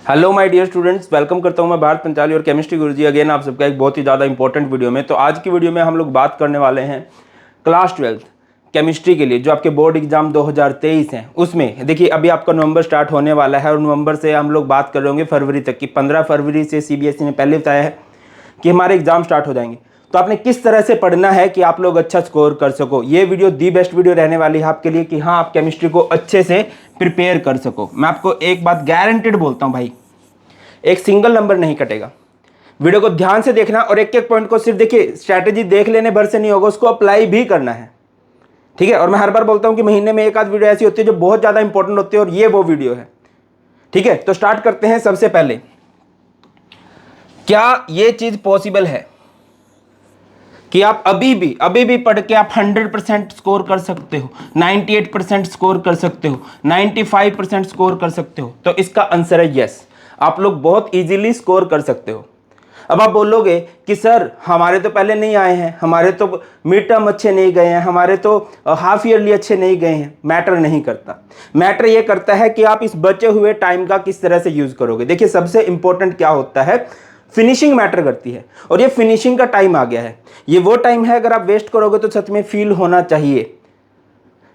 Hello my dear students, welcome करता हूं मैं भारत पंचाली और केमिस्ट्री गुरुजी अगेन आप सबका एक बहुत ही ज़्यादा इंपॉर्टेंट वीडियो में। तो आज की वीडियो में हम लोग बात करने वाले हैं क्लास 12th केमिस्ट्री के लिए जो आपके बोर्ड एग्जाम 2023 हैं। उसमें देखिए अभी आपका नवंबर स्टार्ट होने वाला है और नवंबर से हम लोग बात कर रहे होंगे फरवरी तक की। 15 फरवरी से सीबीएसई ने पहले बताया है कि हमारे एग्जाम स्टार्ट हो जाएंगे। तो आपने किस तरह से पढ़ना है कि आप लोग अच्छा स्कोर कर सको, ये वीडियो दी बेस्ट वीडियो रहने वाली है आपके लिए कि हाँ आप केमिस्ट्री को अच्छे से प्रिपेयर कर सको। मैं आपको एक बात गारंटेड बोलता हूँ भाई, एक सिंगल नंबर नहीं कटेगा। वीडियो को ध्यान से देखना और एक एक पॉइंट को सिर्फ देखिए, स्ट्रैटेजी देख लेने भर से नहीं होगा, उसको अप्लाई भी करना है, ठीक है। और मैं हर बार बोलता हूं कि महीने में एक आध वीडियो ऐसी होती है जो बहुत ज्यादा इंपॉर्टेंट होती है और ये वो वीडियो है, ठीक है। तो स्टार्ट करते हैं। सबसे पहले, क्या ये चीज पॉसिबल है कि आप अभी भी पढ़ के आप 100% स्कोर कर सकते हो, 98% स्कोर कर सकते हो, 95% स्कोर कर सकते हो? तो इसका आंसर है यस, आप लोग बहुत इजीली स्कोर कर सकते हो। अब आप बोलोगे कि सर हमारे तो पहले नहीं आए हैं, हमारे तो मिड टर्म अच्छे नहीं गए हैं, हमारे तो हाफ ईयरली अच्छे नहीं गए हैं। मैटर नहीं करता, मैटर ये करता है कि आप इस बचे हुए टाइम का किस तरह से यूज करोगे। देखिए सबसे इंपॉर्टेंट क्या होता है, फिनिशिंग मैटर करती है और ये फिनिशिंग का टाइम आ गया है। ये वो टाइम है अगर आप वेस्ट करोगे तो सच में फील होना चाहिए,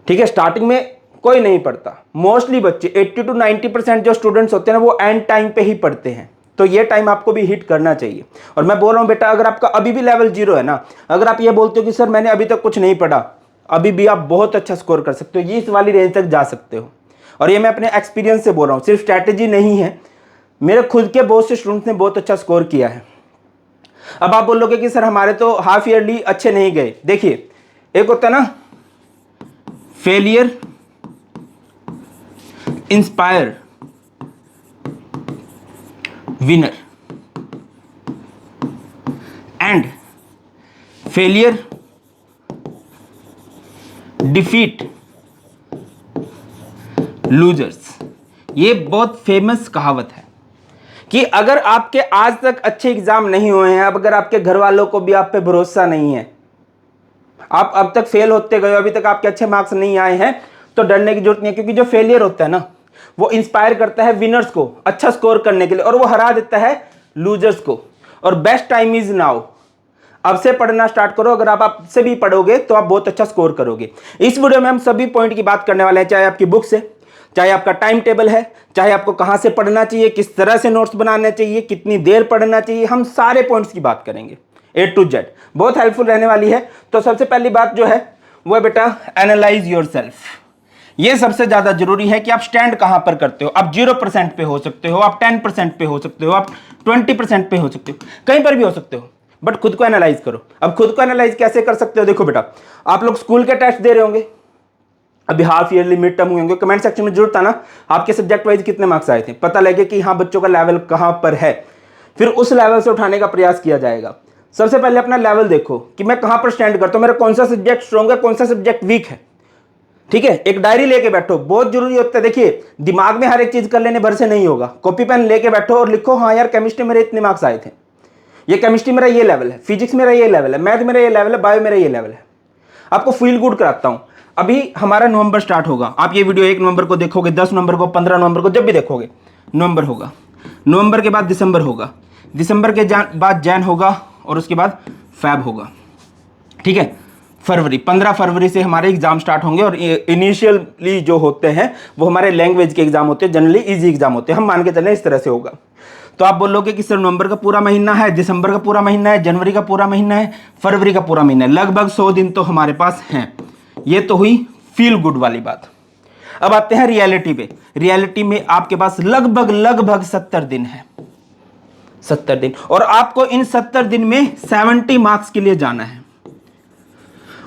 ठीक है। स्टार्टिंग में कोई नहीं पढ़ता, मोस्टली बच्चे 80 to 90% जो स्टूडेंट्स होते हैं ना वो एंड टाइम पे ही पढ़ते हैं। तो ये टाइम आपको भी हिट करना चाहिए। और मैं बोल रहा हूं बेटा, अगर आपका अभी भी लेवल 0 है ना, अगर आप ये बोलते हो कि सर मैंने अभी तक कुछ नहीं पढ़ा, अभी भी आप बहुत अच्छा स्कोर कर सकते हो, ये इस वाली रेंज तक जा सकते हो। और ये मैं अपने एक्सपीरियंस से बोल रहा हूँ, सिर्फ स्ट्रैटेजी नहीं है, मेरे खुद के बहुत से स्टूडेंट्स ने बहुत अच्छा स्कोर किया है। अब आप बोलोगे कि सर हमारे तो हाफ ईयरली अच्छे नहीं गए। देखिए एक होता है ना failure inspire winner and failure defeat losers. ये बहुत फेमस कहावत है कि अगर आपके आज तक अच्छे एग्जाम नहीं हुए हैं, अब अगर आपके घर वालों को भी आप पे भरोसा नहीं है, आप अब तक फेल होते गए, अभी तक आपके अच्छे मार्क्स नहीं आए हैं, तो डरने की जरूरत नहीं है। क्योंकि जो फेलियर होता है ना वो इंस्पायर करता है विनर्स को अच्छा स्कोर करने के लिए और वो हरा देता है लूजर्स को। और बेस्ट टाइम इज नाउ, अब से पढ़ना स्टार्ट करो। अगर आप अब से भी पढ़ोगे तो आप बहुत अच्छा स्कोर करोगे। इस वीडियो में हम सभी पॉइंट की बात करने वाले हैं, चाहे आपकी बुक से, चाहे आपका टाइम टेबल है, चाहे आपको कहां से पढ़ना चाहिए, किस तरह से नोट्स बनाने चाहिए, कितनी देर पढ़ना चाहिए, हम सारे पॉइंट्स की बात करेंगे A to Z। बहुत हेल्पफुल रहने वाली है। तो सबसे पहली बात जो है वो है बेटा एनालाइज योरसेल्फ। ये सबसे ज्यादा जरूरी है कि आप स्टैंड कहां पर करते हो। आप 0% पे हो सकते हो, आप 10% पे हो सकते हो, आप 20% पे हो सकते हो, कहीं पर भी हो सकते हो, बट खुद को एनालाइज करो। अब खुद को एनालाइज कैसे कर सकते हो, देखो बेटा आप लोग स्कूल के टेस्ट दे रहे होंगे, अभी हाफ ईयरली मिड टर्म हुए होंगे, कमेंट सेक्शन में जरूर था ना आपके सब्जेक्ट वाइज कितने मार्क्स आए थे, पता लगे कि हाँ बच्चों का लेवल कहां पर है, फिर उस लेवल से उठाने का प्रयास किया जाएगा। सबसे पहले अपना लेवल देखो कि मैं कहां पर स्टैंड करता हूं, मेरा कौन सा सब्जेक्ट स्ट्रॉन्ग है, कौन सा सब्जेक्ट वीक है, ठीक है। एक डायरी लेके बैठो, बहुत जरूरी होता है। देखिए दिमाग में हर एक चीज कर लेने भर से नहीं होगा, कॉपी पेन लेके बैठो और लिखो हाँ यार केमिस्ट्री मेरे इतने मार्क्स आए थे, ये केमिस्ट्री मेरा ये लेवल है, फिजिक्स मेरा ये लेवल है, मैथ मेरा ये लेवल है, बायो मेरा ये लेवल है। आपको फील गुड कराता हूं। अभी हमारा नवंबर स्टार्ट होगा, आप ये वीडियो 1 नवंबर को देखोगे, 10 नवंबर को, 15 नवंबर को, जब भी देखोगे नवंबर होगा, नवंबर के बाद दिसंबर होगा, दिसंबर के बाद जैन होगा और उसके बाद फैब होगा, ठीक है। फरवरी 15 फरवरी से हमारे एग्जाम स्टार्ट होंगे और इनिशियली जो होते हैं वो हमारे लैंग्वेज के एग्जाम होते हैं, जनरली इजी एग्जाम होते हैं, हम मान के चलें इस तरह से होगा। तो आप बोलोगे कि सर नवंबर का पूरा महीना है, दिसंबर का पूरा महीना है, जनवरी का पूरा महीना है, फरवरी का पूरा महीना है, लगभग 100 दिन तो हमारे पास हैं। ये तो हुई फील गुड वाली बात। अब आते हैं रियलिटी पे। रियलिटी में आपके पास लगभग 70 दिन है, 70 दिन, और आपको इन 70 दिन में 70 मार्क्स के लिए जाना है।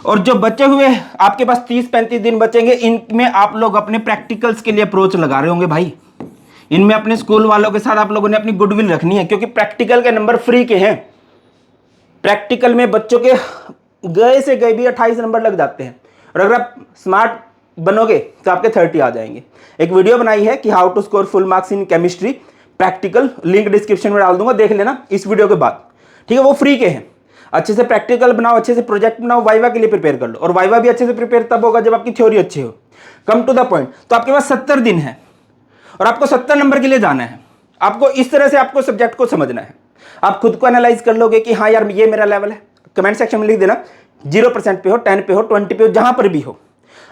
और जो बचे हुए आपके पास 30-35 दिन बचेंगे, इनमें आप लोग अपने प्रैक्टिकल्स के लिए अप्रोच लगा रहे होंगे भाई। इनमें अपने स्कूल वालों के साथ आप लोगों ने अपनी गुडविल रखनी है, क्योंकि प्रैक्टिकल के नंबर फ्री के हैं। प्रैक्टिकल में बच्चों के गए से गए भी 28 नंबर लग जाते हैं, और अगर आप स्मार्ट बनोगे तो आपके 30 आ जाएंगे। एक वीडियो बनाई है कि how to score full marks in chemistry practical, link description में डाल दूंगा, देख लेना इस वीडियो के बाद, ठीक है। वो फ्री के हैं। अच्छे से प्रैक्टिकल बनाओ, अच्छे से प्रोजेक्ट बनाओ, वाइवा के लिए प्रिपेयर कर लो। और वाइवा भी अच्छे से प्रिपेयर तब होगा जब आपकी थ्योरी अच्छी हो। Come to the point. तो आपके पास 70 दिन है और आपको 70 नंबर के लिए जाना है। आपको इस तरह से आपको सब्जेक्ट को समझना है। आप खुद को एनालाइज कर लोगे कि हाँ यार ये मेरा लेवल है, कमेंट सेक्शन में लिख देना 0% पे हो, 10 पे हो, 20 पे हो, जहां पर भी हो।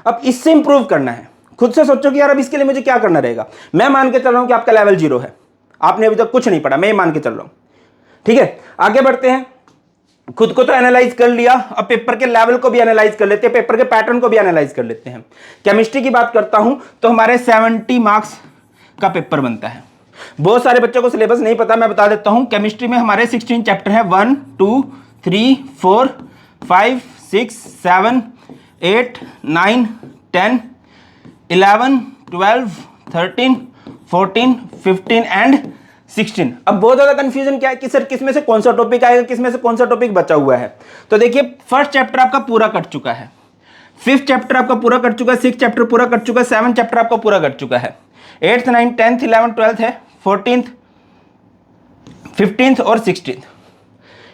अब इससे इंप्रूव करना है। खुद से सोचो कि यार अब इसके लिए मुझे क्या करना रहेगा। मैं मान के चल रहा हूं कि आपका लेवल 0 है, आपने अभी तक कुछ नहीं पढ़ा, मैं ये मान के चल रहा हूं। ठीक है, आगे बढ़ते हैं। खुद को तो एनालाइज कर लिया, अब पेपर के लेवल को भी एनालाइज कर लेते हैं, पेपर के पैटर्न को भी एनालाइज कर लेते हैं। केमिस्ट्री की बात करता हूं तो हमारे 70 मार्क्स का पेपर बनता है। बहुत सारे बच्चों को सिलेबस नहीं पता, मैं बता देता हूं। केमिस्ट्री में हमारे 16 चैप्टर है, 1 2 3 4 5 6 7 8 9 10 11 12 13 14 15 एंड 16। अब बहुत ज्यादा कंफ्यूजन क्या है कि सर किसमें से कौन सा टॉपिक आएगा, किसमें से कौन सा टॉपिक बचा हुआ है। तो देखिए, फर्स्ट चैप्टर आपका पूरा कट चुका है, 5th चैप्टर आपका पूरा कट चुका है, 6th चैप्टर पूरा कट चुका है, 7th चैप्टर आपका पूरा कट चुका है, 8th 9th 10th 11th 12th है, 14th 15th और 16th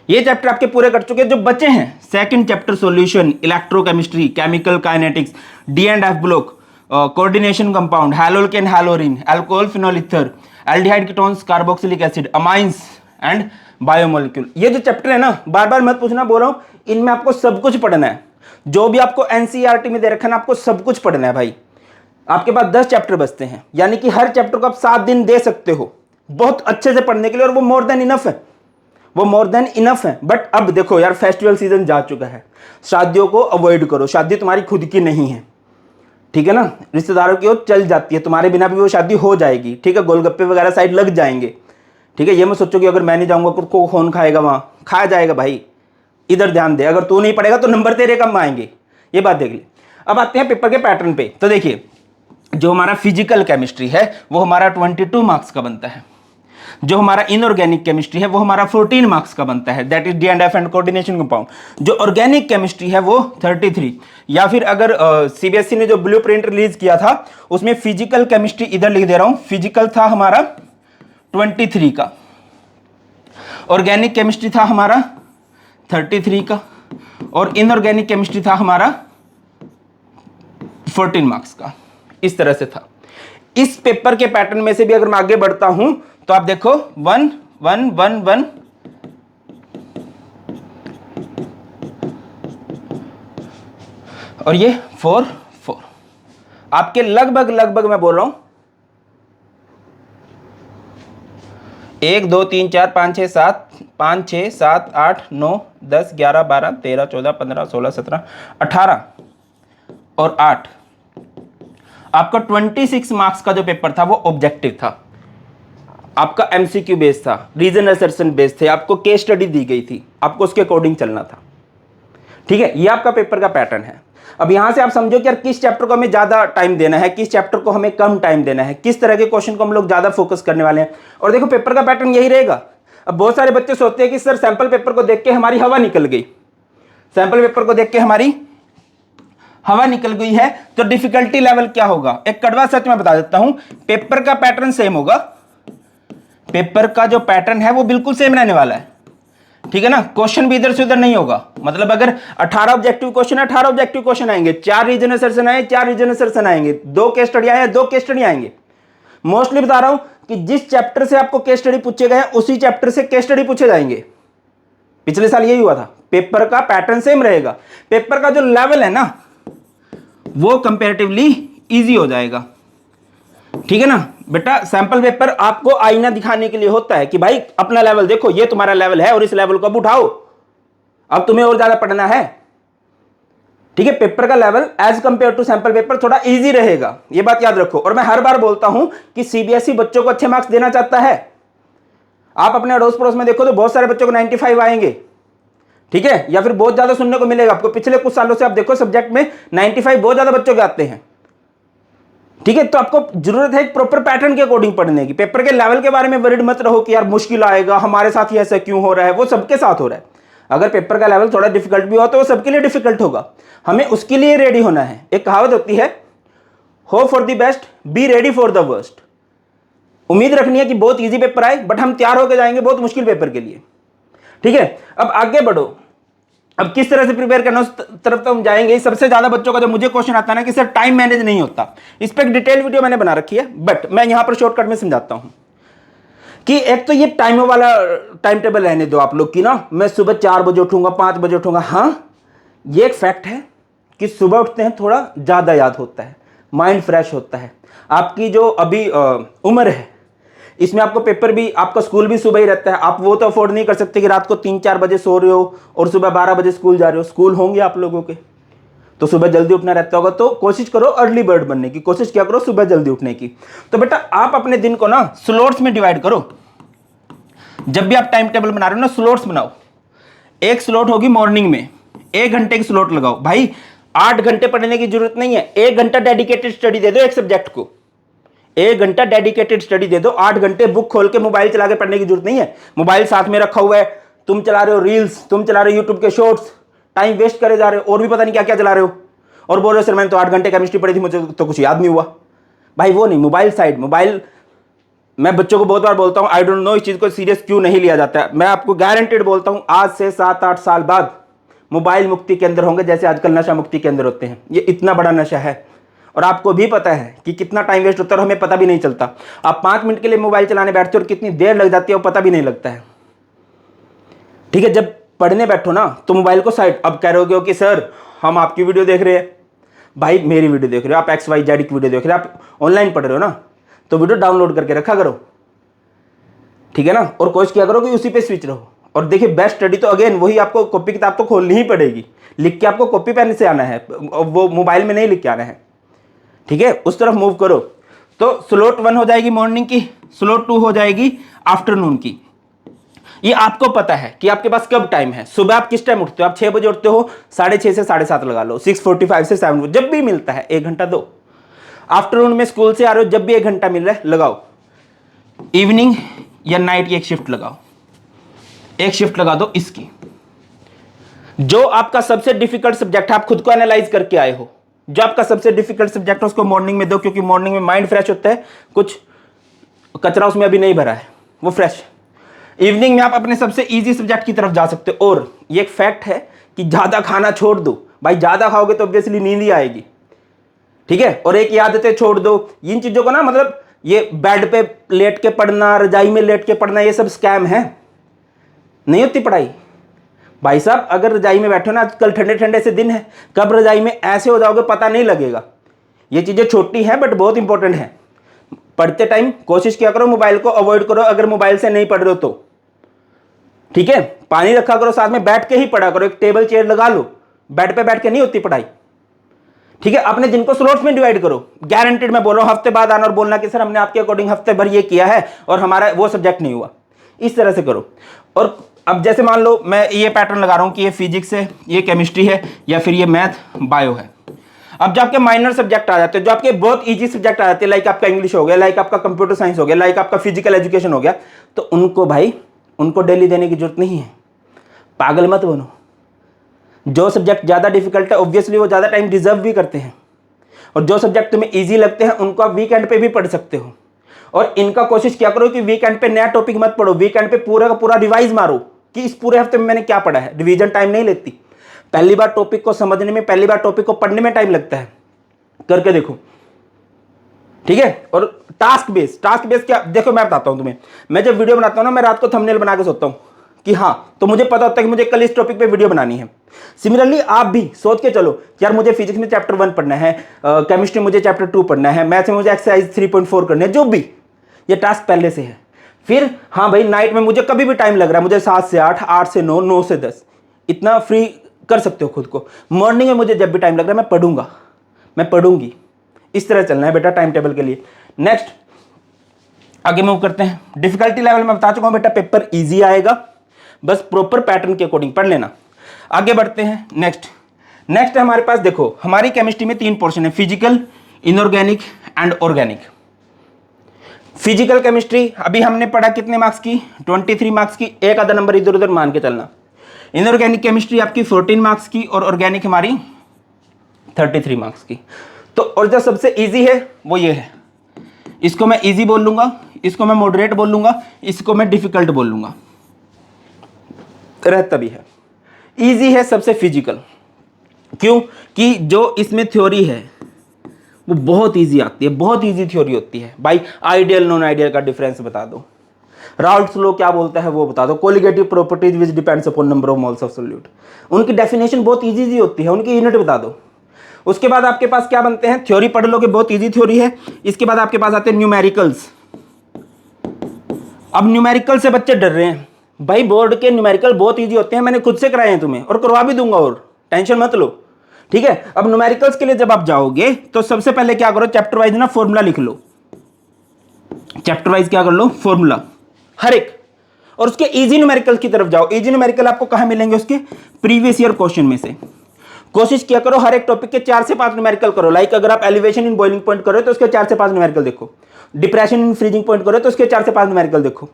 ये चैप्टर आपके पूरे कट चुके हैं। जो बचे हैं, second chapter solution, electrochemistry, chemical kinetics, D and F block, coordination compound, haloalkane haloarene, alcohol phenol ether, aldehyde ketones, carboxylic acid, amines and biomolecule. ये जो चैप्टर है ना, बार बार मत पूछना, बोल रहा हूं, इनमें आपको सब कुछ पढ़ना है। जो भी आपको एनसीईआरटी में दे रखा है ना, आपको सब कुछ पढ़ना है भाई। आपके पास 10 चैप्टर बचते हैं, यानी कि हर चैप्टर को आप 7 दिन दे सकते हो बहुत अच्छे से पढ़ने के लिए, और वो मोर देन इनफ है, वो मोर देन इनफ है। बट अब देखो यार, फेस्टिवल सीजन जा चुका है, शादियों को अवॉइड करो। शादी तुम्हारी खुद की नहीं है, ठीक है ना, रिश्तेदारों की ओर चल जाती है, तुम्हारे बिना भी वो शादी हो जाएगी। ठीक है, गोलगप्पे वगैरह साइड लग जाएंगे। ठीक है, ये मत सोचो कि अगर मैं नहीं जाऊंगा तो कौन खाएगा, वहां खाया जाएगा भाई। इधर ध्यान दे, अगर तू नहीं पढ़ेगा तो नंबर तेरे कम आएंगे, ये बात देख ले। अब आते हैं पेपर के पैटर्न पे। तो देखिए, जो हमारा फिजिकल केमिस्ट्री है वो हमारा 22 मार्क्स का बनता है। जो हमारा इनऑर्गेनिक केमिस्ट्री है वो हमारा 14 मार्क्स का बनता है, that is D and F and coordination compound. जो ऑर्गेनिक केमिस्ट्री है वो 33, या फिर अगर सीबीएसई ने जो ब्लूप्रिंट रिलीज किया था उसमें फिजिकल केमिस्ट्री, इधर लिख दे रहा हूं, फिजिकल था हमारा 23 का, ऑर्गेनिक केमिस्ट्री था हमारा 33 का, और इनऑर्गेनिक केमिस्ट्री था हमारा 14 मार्क्स का। इस तरह से था। इस पेपर के पैटर्न में से भी अगर मैं आगे बढ़ता हूं तो आप देखो 1 1 1 1 और ये 4 4 आपके लगभग मैं बोल रहा हूं 1 2 3 4 5 6 7 5 6 7 8 9 10 11 12 13 14 15 16 17 18 और 8 आपका 26 मार्क्स का जो पेपर था वो ऑब्जेक्टिव था, आपका एमसीक्यू बेस था, रीजन असर्शन बेस थे, आपको केस स्टडी दी गई थी, आपको उसके अकॉर्डिंग चलना था। ठीक है, ये आपका पेपर का पैटर्न है। अब यहां से आप समझो कि यार किस चैप्टर को हमें ज्यादा टाइम देना है, किस चैप्टर को हमें कम टाइम देना है, किस तरह के क्वेश्चन को हम लोग ज्यादा फोकस करने वाले हैं। और देखो, पेपर का पैटर्न यही रहेगा। अब बहुत सारे बच्चे सोचते हैं कि सर सैंपल पेपर को देख के हमारी हवा निकल गई, सैंपल पेपर को देख के हमारी हवा निकल गई है तो डिफिकल्टी लेवल क्या होगा। एक कड़वा सच मैं बता देता हूं, पेपर का पैटर्न सेम होगा, पेपर का जो पैटर्न है वो बिल्कुल सेम रहने वाला है। ठीक है ना, क्वेश्चन भी इधर से उधर नहीं होगा। मतलब अगर 18 ऑब्जेक्टिव क्वेश्चन है, 18 ऑब्जेक्टिव क्वेश्चन आएंगे, 4 रीजनल सर्सन आए, 4 रीजनल सर्सन आएंगे, 2 केस स्टडी आए, 2 केस स्टडी आएंगे। मोस्टली बता रहा हूं कि जिस चैप्टर से आपको केस स्टडी पूछे गए उसी चैप्टर से केस स्टडी पूछे जाएंगे। पिछले साल यही हुआ था, पेपर का पैटर्न सेम रहेगा, पेपर का जो लेवल है ना वो कंपैरेटिवली इजी हो जाएगा। ठीक है ना बेटा, सैंपल पेपर आपको आईना दिखाने के लिए होता है कि भाई अपना लेवल देखो, ये तुम्हारा लेवल है और इस लेवल को अब उठाओ, अब तुम्हें और ज्यादा पढ़ना है। ठीक है, पेपर का level as compare to sample paper थोड़ा इजी रहेगा, ये बात याद रखो। और मैं हर बार बोलता हूं कि सीबीएसई बच्चों को अच्छे मार्क्स देना चाहता है। आप अपने अड़ोस पड़ोस में देखो तो बहुत सारे बच्चों को 95 आएंगे। ठीक है, या फिर बहुत ज्यादा सुनने को मिलेगा आपको, पिछले कुछ सालों से आप देखो सब्जेक्ट में 95 बहुत ज्यादा बच्चों के आते हैं। ठीक है, तो आपको जरूरत है एक प्रॉपर पैटर्न के अकॉर्डिंग पढ़ने की। पेपर के लेवल के बारे में वरीड मत रहो कि यार मुश्किल आएगा, हमारे साथ ही ऐसा क्यों हो रहा है, वो सबके साथ हो रहा है। अगर पेपर का लेवल थोड़ा डिफिकल्ट भी हो तो वो सबके लिए डिफिकल्ट होगा, हमें उसके लिए रेडी होना है। एक कहावत होती है, hope for the best, be ready for the worst. उम्मीद रखनी है कि बहुत ईजी पेपर आए, बट हम तैयार होकर जाएंगे बहुत मुश्किल पेपर के लिए। ठीक है, अब आगे बढ़ो। अब किस तरह से प्रिपेयर करना उस तरफ तो हम जाएंगे। सबसे ज्यादा बच्चों का जो मुझे क्वेश्चन आता है ना कि सर टाइम मैनेज नहीं होता, इस पर एक डिटेल वीडियो मैंने बना रखी है, बट मैं यहां पर शॉर्टकट में समझाता हूं। कि एक तो ये टाइम वाला टाइम टेबल रहने दो आप लोग की ना, मैं सुबह 4 बजे उठूंगा, 5 बजे उठूंगा। हाँ, ये एक फैक्ट है कि सुबह उठते हैं थोड़ा ज़्यादा याद होता है, माइंड फ्रेश होता है। आपकी जो अभी उम्र है, इसमें आपको पेपर भी, आपका स्कूल भी सुबह ही रहता है। आप वो तो अफोर्ड नहीं कर सकते कि रात को 3-4 बजे सो रहे हो और सुबह 12 बजे स्कूल जा रहे हो। स्कूल होंगे आप लोगों के, तो सुबह जल्दी उठना रहता होगा। तो कोशिश करो अर्ली बर्ड बनने की, कोशिश क्या करो सुबह जल्दी उठने की। तो बेटा आप अपने दिन को ना स्लॉट्स में डिवाइड करो। जब भी आप टाइम टेबल बना रहे हो ना, स्लॉट्स बनाओ। एक स्लॉट होगी मॉर्निंग में, 1 घंटे की स्लॉट लगाओ। भाई 8 घंटे पढ़ने की जरूरत नहीं है, 1 घंटा डेडिकेटेड स्टडी दे दो एक सब्जेक्ट को। 1 घंटा डेडिकेटेड स्टडी दे दो। 8 घंटे बुक खोल के मोबाइल चला के पढ़ने की जरूरत नहीं है। मोबाइल साथ में रखा हुआ है, तुम चला रहे हो रील्स, तुम चला रहे हो यूट्यूब के शॉर्ट्स, टाइम वेस्ट करे जा रहे हो, और भी पता नहीं क्या क्या चला रहे हो, और बोल रहे हो सर मैंने तो 8 घंटे केमिस्ट्री पढ़ी थी, मुझे तो कुछ याद नहीं हुआ। भाई वो नहीं, मोबाइल साइड। मोबाइल, मैं बच्चों को बहुत बार बोलता हूं, आई डोंट नो इस चीज को सीरियस क्यों नहीं लिया जाता है। मैं आपको गारंटेड बोलता हूं, आज से 7-8 साल बाद मोबाइल मुक्ति केंद्र होंगे, जैसे आजकल नशा मुक्ति केंद्र होते हैं। ये इतना बड़ा नशा है, और आपको भी पता है कि कितना टाइम वेस्ट होता है और हमें पता भी नहीं चलता। आप 5 मिनट के लिए मोबाइल चलाने बैठते हो और कितनी देर लग जाती है वो पता भी नहीं लगता है। ठीक है, जब पढ़ने बैठो ना तो मोबाइल को साइड। अब कह रहे हो कि सर हम आपकी वीडियो देख रहे हैं। भाई मेरी वीडियो देख रहे हो, आप XYZ की वीडियो देख रहे हो, आप ऑनलाइन पढ़ रहे हो ना, तो वीडियो डाउनलोड करके रखा करो, ठीक है ना। और कोशिश किया करो कि उसी पे स्विच रहो। और देखिए बेस्ट स्टडी तो अगेन वही, आपको कॉपी किताब तो खोलनी ही पड़ेगी, लिख के आपको कॉपी पेन से आना है, वो मोबाइल में नहीं लिख के आना है, ठीक है। उस तरफ मूव करो। तो स्लॉट 1 हो जाएगी मॉर्निंग की, स्लॉट 2 हो जाएगी आफ्टरनून की। ये आपको पता है कि आपके पास कब टाइम है। सुबह आप किस टाइम उठते हो? आप 6 बजे उठते हो, 6:30 से 7:30 लगा लो, 6:45 से 7, जब भी मिलता है 1 घंटा दो। आफ्टरनून में स्कूल से आ रहे हो, जब भी 1 घंटा मिल रहा है लगाओ। इवनिंग या नाइट की एक शिफ्ट लगाओ, एक शिफ्ट लगा दो इसकी। जो आपका सबसे डिफिकल्ट सब्जेक्ट है, आप खुद को एनालाइज करके आए हो, जो आपका सबसे डिफिकल्ट सब्जेक्ट है उसको मॉर्निंग में दो, क्योंकि मॉर्निंग में माइंड फ्रेश होता है, कुछ कचरा उसमें अभी नहीं भरा है, वो फ्रेश। इवनिंग में आप अपने सबसे इजी सब्जेक्ट की तरफ जा सकते हो। और ये एक फैक्ट है कि ज्यादा खाना छोड़ दो। भाई ज्यादा खाओगे तो ऑब्वियसली नींद ही आएगी, ठीक है। और एक आदतें छोड़ दो। इन चीजों को ना, मतलब ये बेड पे लेट के पढ़ना, रजाई में लेट के पढ़ना, ये सब स्कैम है, नहीं होती पढ़ाई। भाई साहब अगर रजाई में बैठो ना, आजकल ठंडे ठंडे से दिन है, कब रजाई में ऐसे हो जाओगे पता नहीं लगेगा। ये चीजें छोटी हैं बट बहुत इंपॉर्टेंट है। पढ़ते टाइम कोशिश किया करो मोबाइल को अवॉइड करो, अगर मोबाइल से नहीं पढ़ रहे हो तो, ठीक है। पानी रखा करो साथ में, बैठ के ही पढ़ा करो, एक टेबल चेयर लगा लो, बेड पे बैठ के नहीं होती पढ़ाई, ठीक है। अपने दिन को स्लॉट्स में डिवाइड करो। गारंटेड मैं बोल रहा हूं, हफ्ते बाद आना और बोलना कि सर हमने आपके अकॉर्डिंग हफ्ते भर ये किया है और हमारा वो सब्जेक्ट नहीं हुआ। इस तरह से करो। और अब जैसे मान लो मैं ये पैटर्न लगा रहा हूं कि ये फिजिक्स है, ये केमिस्ट्री है, या फिर ये मैथ बायो है। अब जो आपके माइनर सब्जेक्ट आ जाते हैं, जो आपके बहुत इजी सब्जेक्ट आ जाते हैं, लाइक आपका इंग्लिश हो गया, लाइक आपका कंप्यूटर साइंस हो गया, लाइक आपका फिजिकल एजुकेशन हो गया, तो उनको भाई उनको डेली देने की जरूरत नहीं है। पागल मत बनो। जो सब्जेक्ट ज्यादा डिफिकल्ट है ऑब्वियसली वो ज्यादा टाइम डिजर्व भी करते हैं, और जो सब्जेक्ट तुम्हें इजी लगते हैं उनको आप वीकेंड पे भी पढ़ सकते हो। और इनका कोशिश क्या करो कि वीकेंड पे नया टॉपिक मत पढ़ो, वीकेंड पे पूरा का पूरा रिवाइज मारो कि इस पूरे हफ्ते में मैंने क्या पढ़ा है। रिवीजन टाइम नहीं लेती, पहली बार टॉपिक को समझने में, पहली बार टॉपिक को पढ़ने में टाइम लगता है। करके देखो, ठीक है। और टास्क बेस क्या, देखो मैं बताता हूं तुम्हें। मैं जब वीडियो बनाता हूं ना, मैं रात को थंबनेल बना के सोता हूं कि हाँ, तो मुझे पता होता है कि मुझे कल इस टॉपिक पे वीडियो बनानी है। सिमिलरली आप भी सोच के चलो यार मुझे फिजिक्स में चैप्टर 1 पढ़ना है, केमिस्ट्री में मुझे चैप्टर 2 पढ़ना है, मैथ्स में मुझे एक्सरसाइज 3.4 करना है, जो भी ये टास्क पहले से है। फिर हाँ भाई नाइट में मुझे कभी भी टाइम लग रहा है, मुझे 7 से 8, 8 से 9, 9 से 10, इतना फ्री कर सकते हो खुद को। मॉर्निंग में मुझे जब भी टाइम लग रहा है मैं पढ़ूंगा, मैं पढ़ूंगी। इस तरह चलना है बेटा टाइम टेबल के लिए। नेक्स्ट आगे मूव करते हैं। डिफिकल्टी लेवल में बता चुका हूं बेटा, पेपर इजी आएगा, बस प्रॉपर पैटर्न के अकॉर्डिंग पढ़ लेना। आगे बढ़ते हैं। नेक्स्ट है हमारे पास, देखो हमारी केमिस्ट्री में 3 पोर्शन है, physical, inorganic and organic. Physical chemistry अभी हमने पढ़ा कितने मार्क्स की, 23 मार्क्स की, एक आधा नंबर इधर उधर मान के चलना। इनऑर्गेनिक केमिस्ट्री आपकी 14 मार्क्स की, और ऑर्गेनिक हमारी 33 मार्क्स की। तो और जो सबसे इजी है वो ये है, इसको मैं इजी बोल लूंगा, इसको मैं मॉडरेट बोल लूंगा, इसको मैं डिफिकल्ट बोल लूंगा, रहता भी है। इजी है सबसे फिजिकल, क्यों कि जो इसमें थ्योरी है वो बहुत इजी आती है, बहुत इजी थ्योरी होती है। भाई आइडियल नॉन आइडियल का डिफरेंस बता दो, राउल्ट्स लॉ क्या बोलता है वो बता दो। Colligative properties which depends upon number of moles of solute, उनकी डेफिनेशन बहुत इजी होती है, उनकी यूनिट बता दो। उसके बाद आपके पास क्या बनते हैं, थ्योरी पढ़ लोगे, बहुत इजी थ्योरी है। इसके बाद आपके पास आते हैं न्यूमेरिकल्स। अब न्यूमेरिकल से बच्चे डर रहे हैं भाई, बोर्ड के न्यूमेरिकल बहुत इजी होते हैं, मैंने खुद से कराए हैं तुम्हें और करवा भी दूंगा, और टेंशन मत लो, ठीक है। अब न्यूमेरिकल्स के लिए जब आप जाओगे तो सबसे पहले क्या करो, चैप्टर वाइज ना फॉर्मूला लिख लो। चैप्टर वाइज क्या कर लो, फॉर्मूला हर एक, और उसके इजी न्यूमेरिकल की तरफ जाओ। इजी न्यूमेरिकल आपको कहां मिलेंगे, उसके प्रीवियस ईयर क्वेश्चन में से। कोशिश किया करो हर एक टॉपिक के 4 से 5 न्यूमेरिकल करो। लाइक अगर आप एलिवेशन इन बॉइलिंग पॉइंट करो तो उसके 4 से 5 न्यूमेरिकल देखो। डिप्रेशन इन फ्रीजिंग पॉइंट करो तो उसके 4 से 5 न्यूमेरिकल देखो।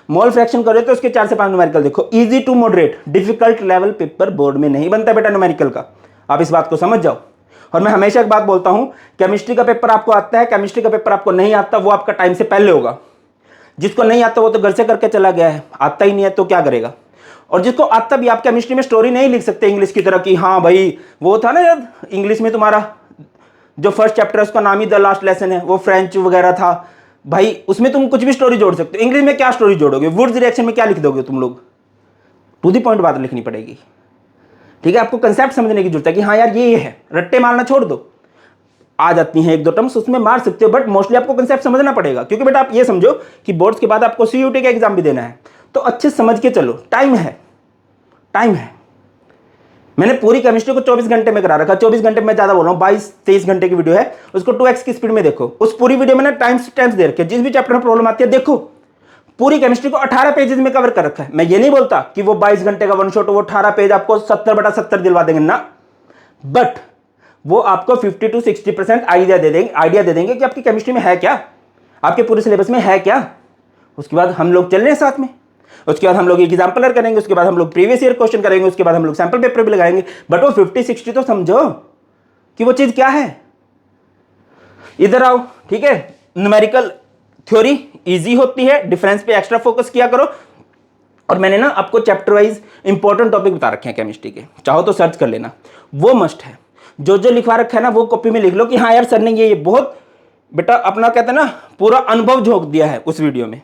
मोल फ्रैक्शन करो तो उसके 4 से 5 न्यूमेरिकल देखो। Easy to moderate, difficult level paper board में नहीं बनता बेटा न्यूमेरिकल का, आप इस बात को समझ जाओ। और मैं हमेशा एक बात बोलता हूं, केमिस्ट्री का पेपर आपको आता है, केमिस्ट्री का पेपर आपको नहीं आता, वो आपका टाइम से पहले होगा। जिसको नहीं आता वो तो घर से करके चला गया है, आता ही नहीं है तो क्या करेगा। और जिसको आता भी, आप केमिस्ट्री में स्टोरी नहीं लिख सकते इंग्लिश की तरह कि हाँ भाई वो था ना यार, इंग्लिश में तुम्हारा जो फर्स्ट चैप्टर है उसका नाम ही द लास्ट लेसन है, वो फ्रेंच वगैरह था भाई, उसमें तुम कुछ भी स्टोरी जोड़ सकते हो। इंग्लिश में क्या स्टोरी जोड़ोगे, वुड्स रिएक्शन में क्या लिख दोगे तुम लोग, टू द पॉइंट बात लिखनी पड़ेगी, ठीक है। आपको कंसेप्ट समझने की जरूरत है कि हाँ यार ये है, रट्टे मारना छोड़ दो। आ जाती हैं 1-2 टर्म्स उसमें मार सकते हो, बट मोस्टली आपको कंसेप्ट समझना पड़ेगा, क्योंकि बेटा आप ये समझो कि बोर्ड्स के बाद आपको सीयूटी का एग्जाम भी देना है, तो अच्छे समझ के चलो, टाइम है, टाइम है। मैंने पूरी केमिस्ट्री को 24 घंटे में करा रखा, 24 घंटे में ज्यादा बोल रहा हूँ, 22-23 घंटे की वीडियो है, उसको 2x की स्पीड में देखो। उस पूरी वीडियो में ना टाइम्स दे रखे, जिस भी चैप्टर में प्रॉब्लम आती है देखो। पूरी केमिस्ट्री को 18 पेजेस में कवर कर रखा है। मैं ये नहीं बोलता कि वो 22 घंटे का वन शॉट, वो 18 पेज आपको 70/70 दिलवा देंगे ना, बट वो आपको 50 to 60% आइडिया दे देंगे कि आपकी केमिस्ट्री में है क्या, आपके पूरे सिलेबस में है क्या। उसके बाद हम लोग चल रहे हैं साथ में, उसके बाद हम लोग एग्जाम्पलर करेंगे, उसके बाद हम लोग प्रीवियस ईयर क्वेश्चन करेंगे, उसके बाद हम लोग सैंपल पेपर भी लगाएंगे। बट वो 50-60 तो समझो कि वो चीज क्या है। इधर आओ, ठीक है। न्यूमेरिकल थ्योरी इजी होती है, डिफरेंस पे एक्स्ट्रा फोकस किया करो। और मैंने ना आपको चैप्टर वाइज इंपॉर्टेंट टॉपिक बता रखे हैं केमिस्ट्री के, चाहो तो सर्च कर लेना, वो मस्ट है। जो जो लिखवा रखा है ना वो कॉपी में लिख लो कि हाँ यार सर ने ये बहुत बेटा अपना कहते हैं ना पूरा अनुभव झोंक दिया है उस वीडियो में।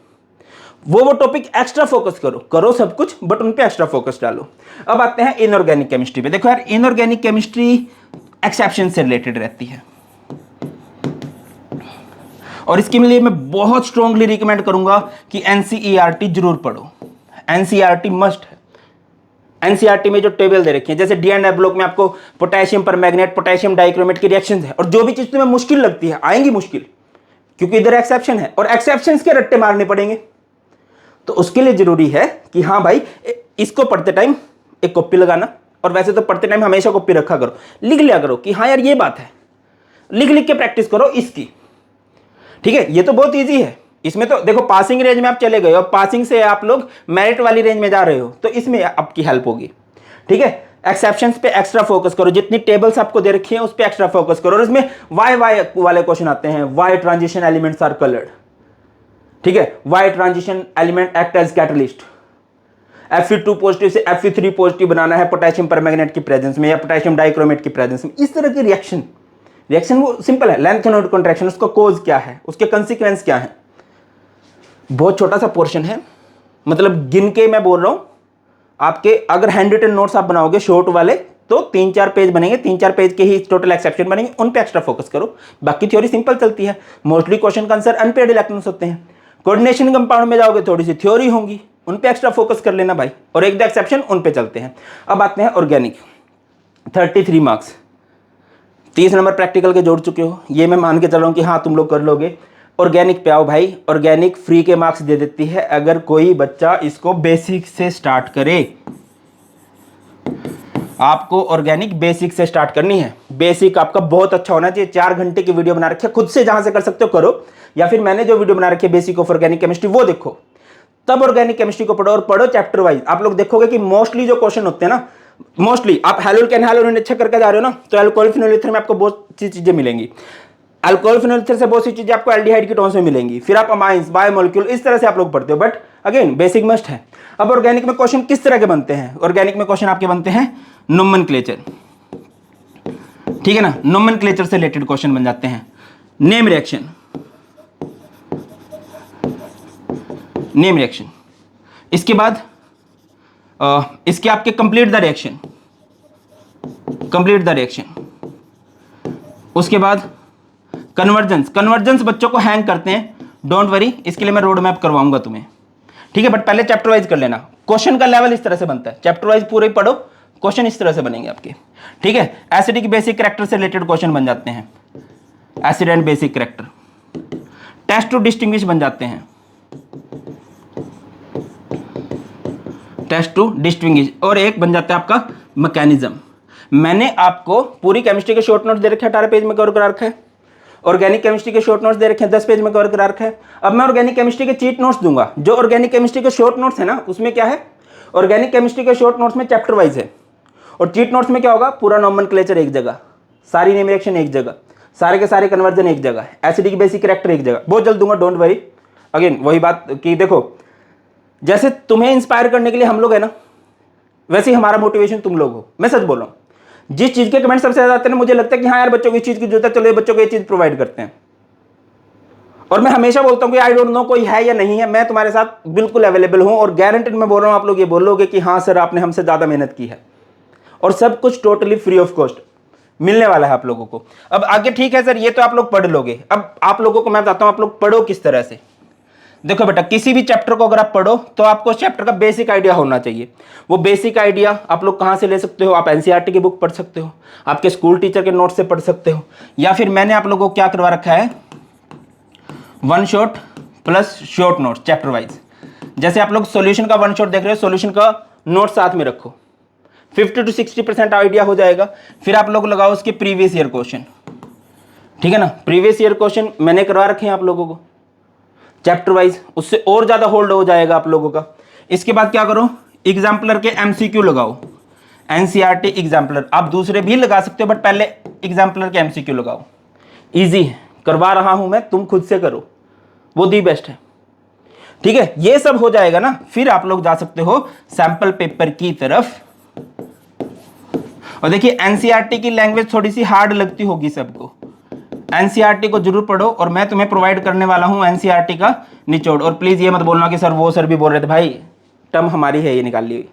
वो टॉपिक एक्स्ट्रा फोकस करो सब कुछ, बट उन पे एक्स्ट्रा फोकस डालो। अब आते हैं इनऑर्गेनिक केमिस्ट्री पे। देखो यार, इनऑर्गेनिक केमिस्ट्री एक्सेप्शन से रिलेटेड रहती है, और इसके लिए मैं बहुत स्ट्रांगली रिकमेंड करूंगा कि एनसीईआरटी जरूर पढ़ो। एनसीईआरटी मस्ट है। एनसीईआरटी में जो टेबल दे रखी है, जैसे डी एंड एफ ब्लॉक में आपको पोटेशियम परमैंगनेट, पोटेशियम डाइक्रोमेट की रिएक्शंस है, और जो भी चीज तुम्हें मुश्किल लगती है आएंगी मुश्किल, क्योंकि इधर एक्सेप्शन है और एक्सेप्शंस के रट्टे मारने पड़ेंगे। तो उसके लिए जरूरी है कि हाँ भाई इसको पढ़ते टाइम एक कॉपी लगाना, और वैसे तो पढ़ते टाइम हमेशा कॉपी रखा करो, लिख लिया करो कि हाँ यार ये बात है, लिख लिख के प्रैक्टिस करो इसकी, ठीक है। ये तो बहुत इजी है। इसमें तो देखो पासिंग रेंज में आप चले गए और पासिंग से आप लोग मेरिट वाली रेंज में जा रहे हो, तो इसमें आपकी हेल्प होगी, ठीक है। एक्सेप्शंस पे एक्स्ट्रा फोकस करो, जितनी टेबल्स आपको दे रखी है उस पे एक्स्ट्रा फोकस करो। और इसमें वाई वाले क्वेश्चन आते हैं, why transition elements are coloured, ठीक है। Why transition element act as catalyst, Fe2 positive से Fe3 पॉजिटिव बनाना है पोटेशियम परमैंगनेट की प्रेजेंस में या पोटेशियम डाइक्रोमेट की प्रेजेंस में। इस तरह की रिएक्शन वो सिंपल है। लेंथ कॉन्ट्रैक्शन, उसका कोज क्या है, उसके कंसिक्वेंस क्या है, बहुत छोटा सा पोर्शन है, मतलब गिन के मैं बोल रहा हूं। आपके अगर हैंड रिटन नोट्स आप बनाओगे शॉर्ट वाले तो 3-4 पेज बनेंगे, 3-4 पेज के ही टोटल एक्सेप्शन बनेंगे, उन पे एक्स्ट्रा फोकस करो। बाकी थ्योरी सिंपल चलती है, मोस्टली क्वेश्चन का आंसर अनपेड इलेक्ट्रॉन्स होते हैं। कोऑर्डिनेशन कंपाउंड में जाओगे थोड़ी सी थ्योरी होंगी, उन पे एक्स्ट्रा फोकस कर लेना भाई, और एक दो एक्सेप्शन उन पे चलते हैं। अब आते हैं ऑर्गेनिक, 33 मार्क्स, 30 नंबर प्रैक्टिकल के जोड़ चुके हो, ये मैं मान के चल रहा हूँ कि हाँ तुम लोग कर लोगे। ऑर्गेनिक पे आओ भाई, ऑर्गेनिक फ्री के मार्क्स दे देती है अगर कोई बच्चा इसको बेसिक से स्टार्ट करे। आपको ऑर्गेनिक बेसिक से स्टार्ट करनी है, बेसिक आपका बहुत अच्छा होना चाहिए। 4 घंटे की वीडियो बना रखी है, खुद से जहां से कर सकते हो करो, या फिर मैंने जो वीडियो बना रखी है बेसिक ऑफ ऑर्गेनिक केमिस्ट्री वो देखो, तब ऑर्गेनिक केमिस्ट्री को पढ़ो, और पढ़ो चैप्टर वाइज। आप लोग देखोगे कि मोस्टली जो क्वेश्चन होते हैं ना, मोस्टली आप हैलोल्केन हैलोनिन अच्छा करके जा रहे हो ना, तो अल्कोहल फिनोल ईथर में आपको बहुत सी चीजें मिलेंगी। अल्कोहल फिनोल ईथर से बहुत सी चीजें आपको एल्डिहाइड कीटोन्स में मिलेंगी, फिर आप अमाइंस, बायोमोलिक्यूल, इस तरह से आप लोग पढ़ते हो, बट अगेन बेसिक मस्ट है। अब ऑर्गेनिक में क्वेश्चन किस तरह के बनते हैं? ऑर्गेनिक में क्वेश्चन आपके बनते हैं नोमेनक्लेचर, ठीक है ना, नोमेनक्लेचर से रिलेटेड क्वेश्चन बन जाते हैं। Name reaction, name reaction. इसके बाद इसके आपके complete the reaction, complete the reaction. उसके बाद कन्वर्जेंस, कन्वर्जेंस बच्चों को हैंग करते हैं, डोंट वरी, इसके लिए मैं रोड मैप करवाऊंगा तुम्हें, ठीक है। बट पहले चैप्टर वाइज कर लेना। क्वेश्चन का लेवल इस तरह से बनता है, चैप्टर वाइज पूरे पढ़ो, क्वेश्चन इस तरह से बनेंगे आपके, ठीक है। एसिडिक बेसिक कैरेक्टर से रिलेटेड क्वेश्चन बन जाते हैं, acid and basic character. Test to distinguish बन जाते हैं, टेस्ट टू डिस्टिंग्विश। और एक बन जाता है आपका मैकेनिज्म। मैंने आपको पूरी केमिस्ट्री के शॉर्ट नोट्स दे रखे हैं, 18 पेज में कवर करा रखा है। ऑर्गेनिक केमिस्ट्री के शॉर्ट नोट्स दे रखे हैं, 10 पेज में कवर करा रखा है। अब मैं ऑर्गेनिक केमिस्ट्री के चीट नोट्स दूंगा। जो ऑर्गेनिक केमिस्ट्री के शॉर्ट नोट्स है ना, उसमें क्या है, ऑर्गेनिक केमिस्ट्री के शॉर्ट नोट्स में चैप्टर वाइज है, और चीट नोट्स में क्या होगा, पूरा नॉमेनक्लेचर एक जगह, सारी नेम रिएक्शन एक जगह, सारे के सारे कन्वर्जन एक जगह, एसिडिक बेसिक कैरेक्टर एक जगह। बहुत जल्द दूंगा, डोंट वरी। अगेन वही बात कि देखो, जैसे तुम्हें इंस्पायर करने के लिए हम लोग है ना, वैसे ही हमारा मोटिवेशन तुम लोग हो। मैं सच बोल रहा हूँ, जिस चीज के कमेंट सबसे ज्यादा आते हैं ना, मुझे लगता है कि हाँ यार बच्चों को इस चीज की जरूरत है, चलो ये बच्चों को ये चीज प्रोवाइड करते हैं। और मैं हमेशा बोलता हूँ कि आई डोंट नो कोई है या नहीं है, मैं तुम्हारे साथ बिल्कुल अवेलेबल हूँ, और गारंटेड मैं बोल रहा हूँ, आप लोग ये बोलोगे कि हाँ सर आपने हमसे ज्यादा मेहनत की है, और सब कुछ टोटली फ्री ऑफ कॉस्ट मिलने वाला है आप लोगों को। अब आगे ठीक है सर, ये तो आप लोग पढ़ लोगे। अब आप लोगों को मैं बताता हूँ आप लोग पढ़ो किस तरह से। देखो बेटा, किसी भी चैप्टर को अगर आप पढ़ो तो आपको उस चैप्टर का बेसिक आइडिया होना चाहिए। वो बेसिक आइडिया आप लोग कहाँ से ले सकते हो, आप एनसीईआरटी की बुक पढ़ सकते हो, आपके स्कूल टीचर के नोट से पढ़ सकते हो, या फिर मैंने आप लोगों को क्या करवा रखा है, one shot plus short notes chapter wise. जैसे आप लोग सॉल्यूशन का वन शॉट देख रहे हो, सॉल्यूशन का नोट साथ में रखो, 50 to 60% आइडिया हो जाएगा। फिर आप लोग लगाओ उसके प्रीवियस ईयर क्वेश्चन, ठीक है ना। प्रीवियस ईयर क्वेश्चन मैंने करवा रखे हैं आप लोगों को चैप्टर वाइज, उससे और ज्यादा होल्ड हो जाएगा आप लोगों का। इसके बाद क्या करो, एग्जाम्पलर के एमसीक्यू लगाओ, एनसीईआरटी एग्जाम्पलर। आप दूसरे भी लगा सकते हो, बट पहले एग्जाम्पलर के एमसीक्यू लगाओ, इजी है, करवा रहा हूं मैं, तुम खुद से करो, वो दी बेस्ट है, ठीक है। ये सब हो जाएगा ना, फिर आप लोग जा सकते हो सैंपल पेपर की तरफ। और देखिए एनसीईआरटी की लैंग्वेज थोड़ी सी हार्ड लगती होगी सबको, एनसीईआरटी को जरूर पढ़ो, और मैं तुम्हें प्रोवाइड करने वाला हूं एनसीईआरटी का निचोड़। और प्लीज ये मत बोलना कि सर वो सर भी बोल रहे थे, भाई टर्म हमारी है ये निकाल ली हुई,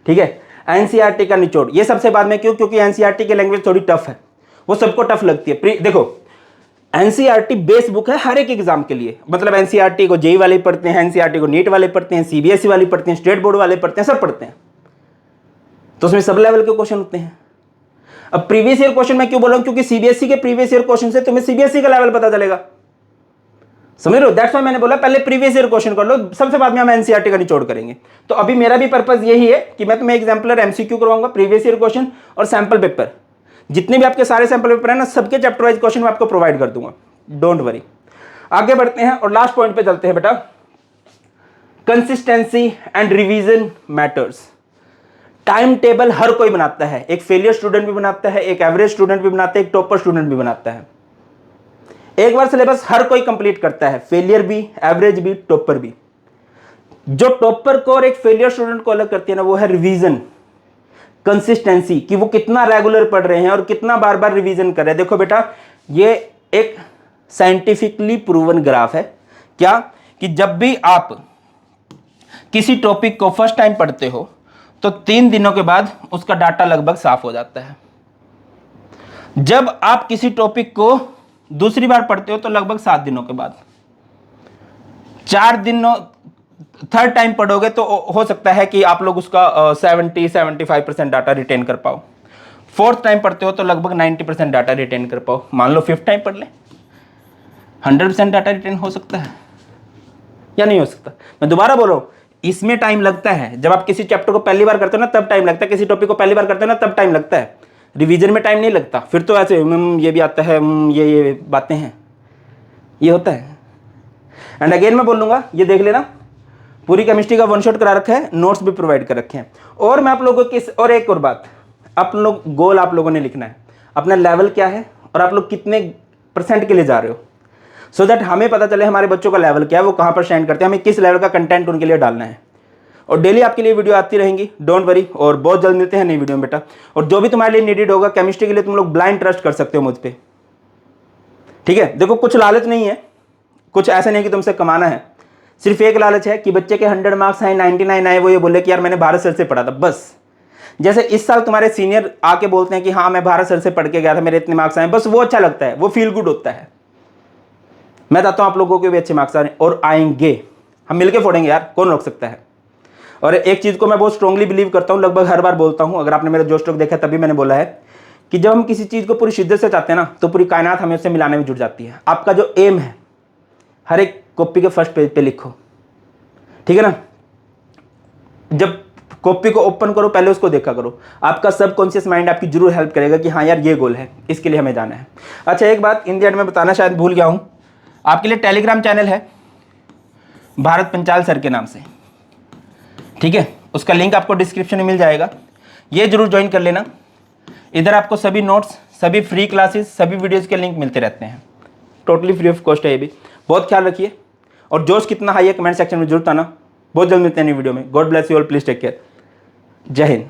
ठीक है। एनसीईआरटी का निचोड़ ये सबसे बाद में, क्यों, क्योंकि एनसीईआरटी की लैंग्वेज थोड़ी टफ है, वो सबको टफ लगती है। देखो एनसीईआरटी बेस बुक है हर एक एग्जाम के लिए, मतलब एनसीईआरटी को जेई वाले पढ़ते हैं, एनसीईआरटी को नीट वाले पढ़ते हैं, सीबीएसई वाले पढ़ते हैं, स्टेट बोर्ड वाले पढ़ते हैं, सब पढ़ते हैं, तो उसमें सब लेवल के क्वेश्चन होते हैं। अब प्रीवियस ईयर क्वेश्चन मैं क्यों बोल रहा हूं, क्योंकि सीबीएसई के प्रीवियस ईयर क्वेश्चन से तुम्हें सीबीएसई का लेवल पता चलेगा, समझ रहे हो। दैट्स व्हाई मैंने बोला पहले प्रीवियस ईयर क्वेश्चन कर लो, सबसे बाद में हम एनसीईआरटी का निचोड़ करेंगे। तो अभी मेरा भी पर्पस यही है कि मैं तुम्हें एग्जाम्पलर एमसीक्यू करवाऊंगा, प्रीवियस ईयर क्वेश्चन और सैंपल पेपर, जितने भी आपके सारे सैंपल पेपर है ना, सबके चैप्टर वाइज क्वेश्चन मैं आपको प्रोवाइड कर दूंगा, डोंट वरी। आगे बढ़ते हैं और लास्ट पॉइंट पे चलते हैं बेटा, consistency and revision matters. Time table हर कोई बनाता है, एक फेलियर स्टूडेंट भी बनाता है, एक एवरेज स्टूडेंट भी बनाता है, एक टॉपर स्टूडेंट भी बनाता है। एक बार सिलेबस हर कोई कंप्लीट करता है, फेलियर भी, एवरेज भी, टॉपर भी। जो टॉपर को और एक फेलियर स्टूडेंट को अलग करती है ना, वो है रिवीजन, कंसिस्टेंसी, कि वो कितना रेगुलर पढ़ रहे हैं और कितना बार बार रिवीजन कर रहे हैं। देखो बेटा, ये एक साइंटिफिकली प्रूवन ग्राफ है, क्या, कि जब भी आप किसी टॉपिक को फर्स्ट टाइम पढ़ते हो तो 3 दिनों के बाद उसका डाटा लगभग साफ हो जाता है। जब आप किसी टॉपिक को दूसरी बार पढ़ते हो तो लगभग 7 दिनों के बाद। 4 दिनों थर्ड टाइम पढ़ोगे तो हो सकता है कि आप लोग उसका 70-75% डाटा रिटेन कर पाओ। फोर्थ टाइम पढ़ते हो तो लगभग 90% डाटा रिटेन कर पाओ। मान लो फिफ्थ टाइम पढ़ ले, 100% डाटा रिटेन हो सकता है या नहीं हो सकता। मैं दोबारा बोल रहा हूं, इसमें टाइम लगता है। जब आप किसी चैप्टर को पहली बार करते हो ना तब टाइम लगता है, किसी टॉपिक को पहली बार करते हो ना तब टाइम लगता है, रिवीजन में टाइम नहीं लगता। फिर तो ऐसे ये भी आता है, ये बातें हैं, ये होता है। एंड अगेन मैं बोलूंगा, ये देख लेना, पूरी केमिस्ट्री का वन शॉट करा रखा है, नोट्स भी प्रोवाइड कर रखे हैं। और मैं आप लोगों को और एक और बात, आप लोग गोल आप लोगों ने लिखना है, अपना लेवल क्या है और आप लोग कितने % के लिए जा रहे हो, सो दैट हमें पता चले हमारे बच्चों का लेवल क्या है, वो कहाँ पर स्टैंड करते हैं, हमें किस लेवल का कंटेंट उनके लिए डालना है। और डेली आपके लिए वीडियो आती रहेंगी, डोंट वरी। और बहुत जल्द मिलते हैं नई वीडियो में बेटा। और जो भी तुम्हारे लिए नीडेड होगा केमिस्ट्री के लिए, तुम लोग ब्लाइंड ट्रस्ट कर सकते हो मुझ पे, ठीक है। देखो कुछ लालच नहीं है, कुछ ऐसा नहीं कि तुमसे कमाना है, सिर्फ एक लालच है कि बच्चे के 100 मार्क्स आए, 99 आए, वो ये बोले कि यार मैंने भारत सर से पढ़ा था। बस जैसे इस साल तुम्हारे सीनियर आके बोलते हैं कि हाँ मैं भारत सर से पढ़ के गया था, मेरे इतने मार्क्स आए, बस वो अच्छा लगता है, वो फील गुड होता है। मैं चाहता हूँ आप लोगों के भी अच्छे मार्क्स आए और आएंगे, हम मिलके फोड़ेंगे यार, कौन रोक सकता है। और एक चीज़ को मैं बहुत स्ट्रांगली बिलीव करता हूँ, लगभग हर बार बोलता हूँ, अगर आपने मेरा जोश टॉक देखा तभी मैंने बोला है कि जब हम किसी चीज़ को पूरी शिद्दत से चाहते हैं ना, तो पूरी कायनात हमें उससे मिलाने में जुट जाती है। आपका जो एम है हर एक कॉपी के फर्स्ट पेज पे लिखो, ठीक है ना। जब कॉपी को ओपन करो पहले उसको देखा करो, आपका सबकॉन्शियस माइंड आपकी जरूर हेल्प करेगा कि हाँ यार ये गोल है, इसके लिए हमें जाना है। अच्छा एक बात इन द एंड में बताना शायद भूल गया हूँ, आपके लिए टेलीग्राम चैनल है भारत पंचाल सर के नाम से, ठीक है, उसका लिंक आपको डिस्क्रिप्शन में मिल जाएगा, ये जरूर ज्वाइन कर लेना। इधर आपको सभी नोट्स, सभी फ्री क्लासेस, सभी वीडियोस के लिंक मिलते रहते हैं, टोटली फ्री ऑफ कॉस्ट है ये भी। बहुत ख्याल रखिए और जोश कितना हाई है कमेंट सेक्शन में जरूर आना। बहुत जल्द मिलते हैं नई वीडियो में। God bless you all, please take care, जय हिंद।